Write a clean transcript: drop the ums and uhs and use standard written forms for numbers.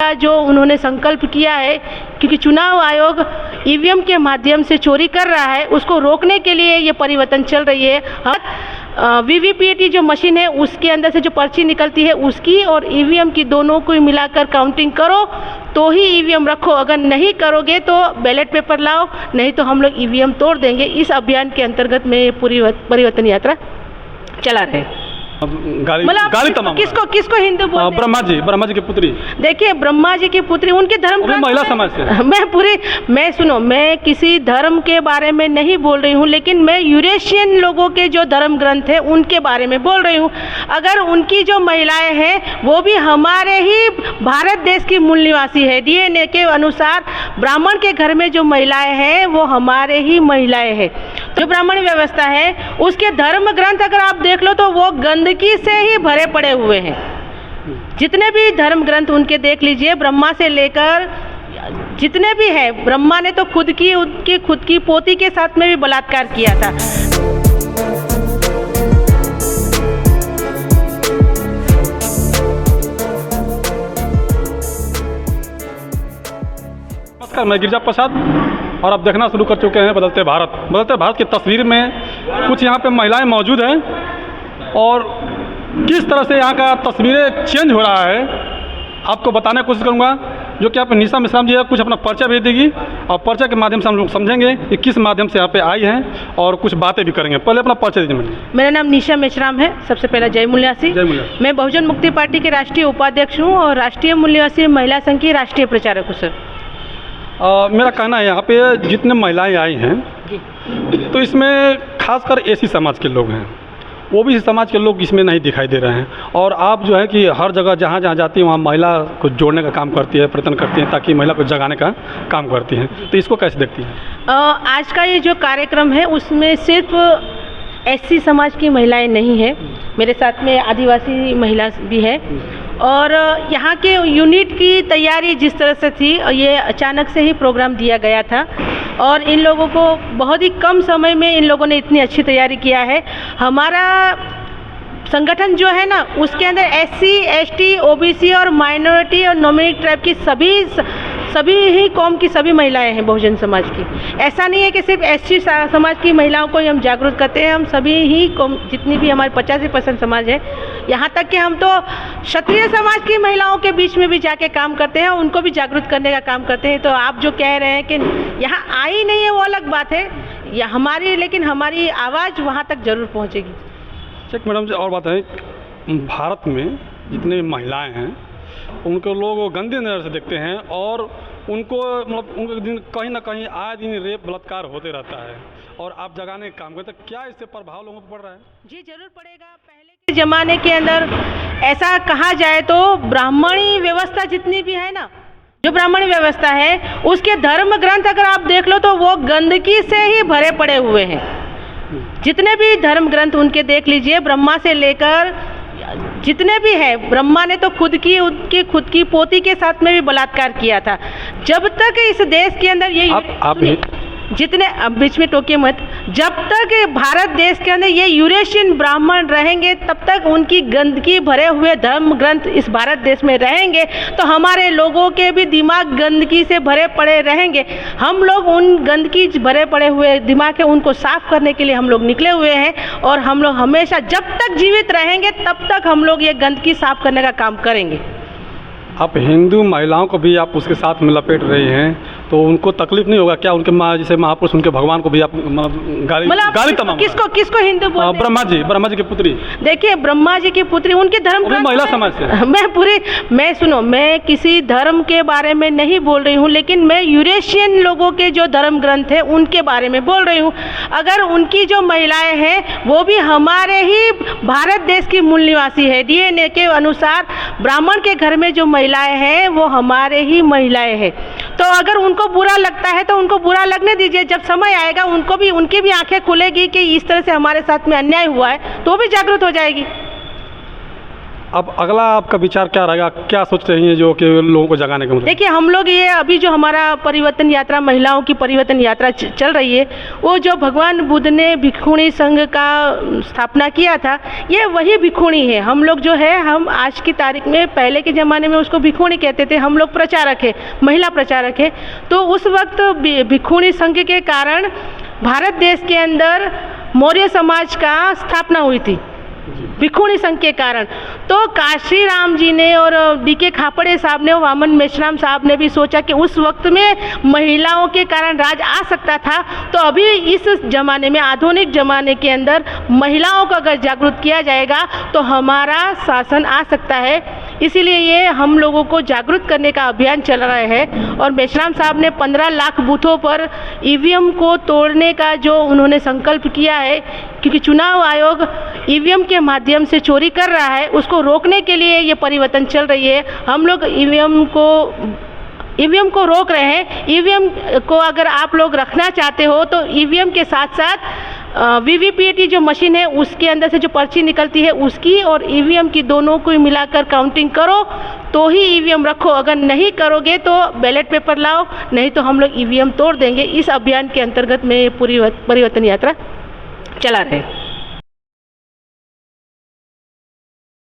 का जो उन्होंने संकल्प किया है, क्योंकि चुनाव आयोग ईवीएम के माध्यम से चोरी कर रहा है, उसको रोकने के लिए ये परिवर्तन चल रही है। वीवीपीएटी जो मशीन है उसके अंदर से जो पर्ची निकलती है उसकी और ईवीएम की दोनों को मिलाकर काउंटिंग करो तो ही ईवीएम रखो, अगर नहीं करोगे तो बैलेट पेपर लाओ, नहीं तो हम लोग ईवीएम तोड़ देंगे। इस अभियान के अंतर्गत में ये पूरी परिवर्तन यात्रा चला रहे। गाली तमाम किसको हिंदू बोलते? ब्रह्मा जी की पुत्री। देखिए, ब्रह्मा जी की पुत्री, उनके धर्म महिला समाज से मैं किसी धर्म के बारे में नहीं बोल रही हूँ, लेकिन मैं यूरेशियन लोगों के जो धर्म ग्रंथ है उनके बारे में बोल रही हूँ। अगर उनकी जो महिलाएं हैं वो भी हमारे ही भारत देश की मूल निवासी है, डीएनए के अनुसार ब्राह्मण के घर में जो महिलाएं हैं वो हमारे ही महिलाएं हैं। जो ब्राह्मण व्यवस्था है उसके धर्म ग्रंथ अगर आप देख लो तो वो गंदगी से ही भरे पड़े हुए हैं। जितने भी धर्म ग्रंथ उनके देख लीजिए, ब्रह्मा से लेकर जितने भी हैं, ब्रह्मा ने तो खुद की पोती के साथ में भी बलात्कार किया था। नमस्कार, मैं गिरिजा प्रसाद और आप देखना शुरू कर चुके हैं बदलते भारत की तस्वीर में कुछ यहाँ पे महिलाएं मौजूद हैं और किस तरह से यहाँ का तस्वीरें चेंज हो रहा है आपको बताने की कोशिश करूँगा। जो कि आप निशा मिश्राम जी कुछ अपना परिचय भेज देगी और परिचय के माध्यम से हम लोग समझेंगे कि किस माध्यम से यहाँ पे आई हैं और कुछ बातें भी करेंगे। पहले अपना परिचय दीजिए। मेरा नाम निशा मिश्राम है। सबसे पहले जय मूल्यासी। मैं बहुजन मुक्ति पार्टी के राष्ट्रीय उपाध्यक्ष हूँ और राष्ट्रीय मूल्यासी महिला संघ की राष्ट्रीय प्रचारक हूँ। सर, मेरा कहना है यहाँ पे जितने महिलाएं आई हैं तो इसमें खासकर एसी समाज के लोग हैं, ओबीसी समाज के लोग इसमें नहीं दिखाई दे रहे हैं। और आप जो है कि हर जगह जहाँ जहाँ जाती हैं वहाँ महिला को जोड़ने का काम करती है, प्रयत्न करती हैं ताकि महिला को जगाने का काम करती हैं, तो इसको कैसे देखती हैं? आज का ये जो कार्यक्रम है उसमें सिर्फ एससी समाज की महिलाएं नहीं है, मेरे साथ में आदिवासी महिला भी है। और यहाँ के यूनिट की तैयारी जिस तरह से थी, ये अचानक से ही प्रोग्राम दिया गया था और इन लोगों को बहुत ही कम समय में इन लोगों ने इतनी अच्छी तैयारी किया है। हमारा संगठन जो है ना उसके अंदर एससी, एसटी, ओबीसी और माइनॉरिटी और नॉमिनेटेड ट्राइब की सभी ही कौम की सभी महिलाएं हैं बहुजन समाज की। ऐसा नहीं है कि सिर्फ एससी समाज की महिलाओं को ही हम जागरूक करते हैं, हम सभी ही कौम, जितनी भी हमारे 85% समाज है, यहाँ तक कि हम तो क्षत्रिय समाज की महिलाओं के बीच में भी जाके काम करते हैं, उनको भी जागरूक करने का काम करते हैं। तो आप जो कह रहे हैं कि यहाँ आई नहीं है वो अलग बात है, या लेकिन हमारी आवाज़ वहाँ तक जरूर पहुँचेगी। चेक मैडम जी, और बात है, भारत में जितने महिलाएं हैं उनको लोग गंदे नज़र से देखते हैं और उनको मतलब उनके दिन कहीं ना कहीं आए दिन रेप बलात्कार होते रहता है और आप जगाने का काम करते हैं, क्या इससे प्रभाव लोगों पर पड़ रहा है? जी जरूर पड़ेगा। पहले के ज़माने के अंदर ऐसा कहा जाए तो ब्राह्मणी व्यवस्था जितनी भी है ना, जो ब्राह्मणी व्यवस्था है उसके धर्म ग्रंथ अगर आप देख लो तो वो गंदगी से ही भरे पड़े हुए हैं। जितने भी धर्म ग्रंथ उनके देख लीजिए, ब्रह्मा से लेकर जितने भी हैं, ब्रह्मा ने तो खुद की पोती के साथ में भी बलात्कार किया था। जब तक इस देश के अंदर ये जितने, अब बीच में टोकिए मत, जब तक भारत देश के अंदर ये यूरेशियन ब्राह्मण रहेंगे तब तक उनकी गंदगी भरे हुए धर्म ग्रंथ इस भारत देश में रहेंगे, तो हमारे लोगों के भी दिमाग गंदगी से भरे पड़े रहेंगे। हम लोग उन गंदगी भरे पड़े हुए दिमाग है उनको साफ करने के लिए हम लोग निकले हुए हैं और हम लोग हमेशा जब तक जीवित रहेंगे तब तक हम लोग ये गंदगी साफ करने का काम करेंगे। आप हिंदू महिलाओं को भी आप उसके साथ में लपेट रही हैं तो उनको तकलीफ नहीं होगा क्या? उनके जैसे महापुरुष, उनके भगवान को भी आप गाली तमाम किसको हिंदू बोलते? ब्रह्मा जी की पुत्री। देखिए, ब्रह्मा जी की पुत्री, उनके धर्म महिला समाज से मैं किसी धर्म के बारे में नहीं बोल रही हूँ, लेकिन मैं यूरेशियन लोगों के जो धर्म ग्रंथ है उनके बारे में बोल रही हूँ। अगर उनकी जो महिलाएं हैं वो भी हमारे ही भारत देश की मूल निवासी है, डीएनए के अनुसार ब्राह्मण के घर में जो महिलाएं हैं वो हमारे ही महिलाएं हैं। तो अगर उनको बुरा लगता है तो उनको बुरा लगने दीजिए, जब समय आएगा उनकी भी आंखें खुलेगी कि इस तरह से हमारे साथ में अन्याय हुआ है तो भी जागरूक हो जाएगी। अब अगला आपका विचार क्या रहेगा, क्या सोच रही हैं जो कि लोगों को जगाने का मतलब? देखिए, हम लोग ये अभी जो हमारा परिवर्तन यात्रा, महिलाओं की परिवर्तन यात्रा चल रही है, वो जो भगवान बुद्ध ने भिक्षुणी संघ का स्थापना किया था, ये वही भिक्षुणी है। हम लोग जो है, हम आज की तारीख में, पहले के ज़माने में उसको भिक्षुणी कहते थे, हम लोग प्रचारक है, महिला प्रचारक है। तो उस वक्त भिक्षुणी संघ के कारण भारत देश के अंदर मौर्य समाज का स्थापना हुई थी, भिक्षुणी संघ के कारण। तो काशी राम जी ने और D.K. खापड़े साहब ने, वामन मेश्राम साहब ने भी सोचा कि उस वक्त में महिलाओं के कारण राज आ सकता था, तो अभी इस ज़माने में, आधुनिक ज़माने के अंदर महिलाओं को अगर जागरूक किया जाएगा तो हमारा शासन आ सकता है। इसीलिए ये हम लोगों को जागरूक करने का अभियान चल रहा है। और मेश्राम साहब ने 15 लाख बूथों पर EVM को तोड़ने का जो उन्होंने संकल्प किया है, क्योंकि चुनाव आयोग EVM के माध्यम से चोरी कर रहा है, उसको रोकने के लिए ये परिवर्तन चल रही है। हम लोग EVM को रोक रहे हैं। EVM को अगर आप लोग रखना चाहते हो तो EVM के साथ साथ VVPAT जो मशीन है, उसके अंदर से जो पर्ची निकलती है उसकी और EVM की दोनों को मिलाकर काउंटिंग करो तो ही EVM रखो। अगर नहीं करोगे तो बैलेट पेपर लाओ, नहीं तो हम लोग EVM तोड़ देंगे। इस अभियान के अंतर्गत में पूरी परिवर्तन यात्रा चला रहे हैं।